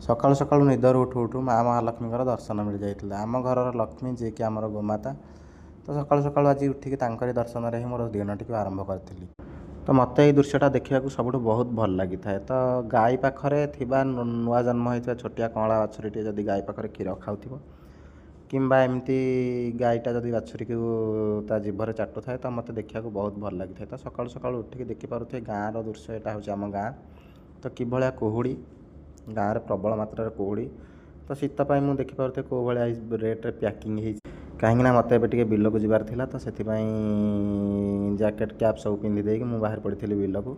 सकाळु सकाळु निदरू उठु उठु माँ महालक्ष्मी दर्शन मिल जाता। आम घर लक्ष्मी जी कि आमर गोमाता। तो सकाळु सकाळु आज उठिक दर्शन ही मोर दिन टी आरंभ करी। तो मत ये दृश्यटा देखा सब बहुत भल लगी था। तो गाई पाखरे नुआ जन्म होता छोटिया कँला बाछुरी जदि गाई पाखे क्षीर खाऊ किंबा एमती गाईटा जदि बाछुरी को जीभर चाटू थाए तो मत देखा बहुत भल लगी था। तो सकाळु सकाळु उठिक देखिपे गाँव दृश्य यहाँ हूँ आम गाँ। तो किभलिया कुहुड़ी गाँव में प्रबल मात्रा कुहुड़ी। तो शीतपाई मुझे देखिपे कौ भाया रेट्रे पैकिंग कहीं मत ए बिल को जबार था। तो से जैकेट कैप सब पिंधि मुझे बाहर पड़ी बिल को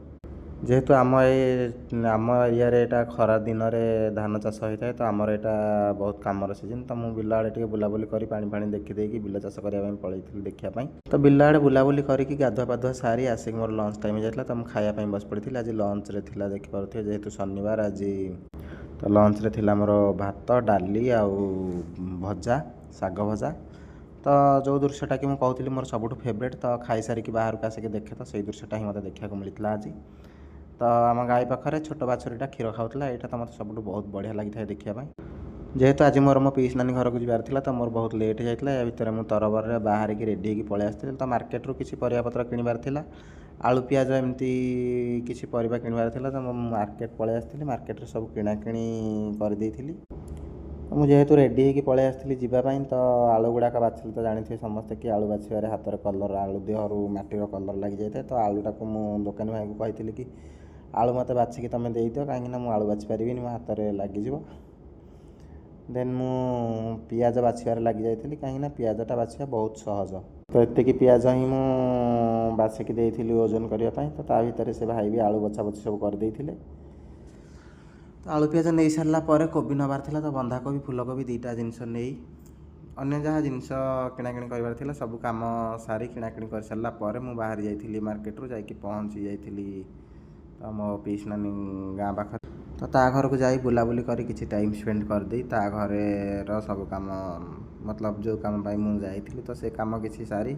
जेहेतु आम एरिया खरा दिन में धान चाष होता है। तो आमर यहाँ बहुत कमर सीजन। तो मुझे बिल आड़े बुलाबुली कर पानी देखीदे बिल चाष करने पलैली देखापी। तो बिल आड़े बुलाबुली करके गाधुआ पाधुआ सारी आसिक मोर लंच टाइम जाता। तो मुझे खायापी बस पड़ी आज लंच रे थिला देखिपे जेहेतु शनिवार आज। तो लंच रे थिला मोर भात डाली आउ भजा साग भजा। तो जो दृश्यटा कि मुझे कहती मोर सबुठ फेवरेट। तो खाई सारिक बाहर को आसिक देखे तो से दृश्यटा ही मतलब देखा मिलता आज। तो आम गाई पाखे छोट बाछुरीटा क्षीर खाऊला यहाँ तो मतलब सब बहुत बढ़िया लगी था देखापी। जेहेतु आज मोर मो पीस नानी घर को जबार था। तो मोर बहुत लेट जाता या भितर मुझे तरबर बाहर की रेडी होगी पलि आसती। तो मार्केट रू किसी परियापत्र किणवार था आलू पियाज एमती किसी परिबा किणवार था। तो मार्केट पलि आसती मार्केट सब किणाकिणी करदेली। मुझे जेहेतु रेडी होगी पलि आसती जावाई। तो आलू गुड़ाक बाछिले तो जानी समस्ते कि आलू बाछिबार हाथ कलर आलू देहर मटीर कलर लगी जाए। तो आलूटा को मुझे दुकानी भाई को कही कि आलू मत बाछिकी तुम दे दियो कहीं मुझे आलू बाछि पारि मो हाथ में लगिज। देन मु पियाज बाछिबार लगी जाइली कहीं पियाजटा बाछिबा बहुत सहज। तो एतिकी पियाज ही मु बाछिकी देइथिली ओजन करने। तो ता भितर से भाई भी आलू बछा बछी सब करदे। तो आलू पियाज नहीं सारापर कोबी नबार था। तो बंधाकोबी फुलकोबी दुईटा जिनस नहीं अन्य जहाँ जिनस किणाकिणी कर सब कम सारी किणाकिणी कर सारापर मुझे बाहरी जाइली मार्केट रू जाकि पहुँची जाइली तो मो पीस नानी गाँ पाख। तो ता घर को जाई बुलाबुली कर किसी टाइम स्पेंड करदे ता घर सब कम मतलब जो कम मुझे जाइली। तो से कम किसी सारी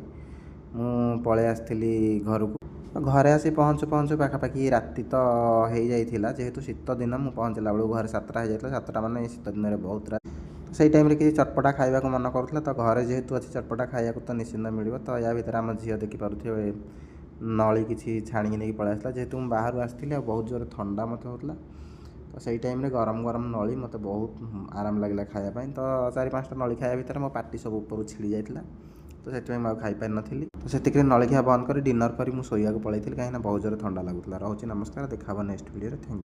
मु पलि आसती घर को। तो घरे आसी पहुँचु पहुँचु पाखापाखि राति तो हो जाइला। जेहेतु शीत दिन मुझे पहुँचला बेलू घर 7टा हो जाता 7टा मान शीत दिन में बहुत रात। तो सही टाइम किसी चटपटा खाइबा को मन करूला। तो घरे जेहेतु अच्छी चटपटा खाइबा तो निश्चिंत मिल। तो या भितर आम झील देखिपे नली किसी छाणी नहीं पलि आसला। जेहेतु मुझे बाहर आसती बहुत जोर ठंडा मत होता। तो सही टाइम गरम गरम नली मत बहुत आराम लगे खायापी। तो 4-5टा नली खाया भितर मो पार्टी सब ऊपर छिड़ी जाता। तो से मुझे खाई पारि नी। तो से नली खिया बंद कर डिनर कर मुझे शोया पलैली कहीं बहुत जोर ठंडा लगुला। रोचे नमस्कार देखा नेक्स्ट वीडियो। Thank you.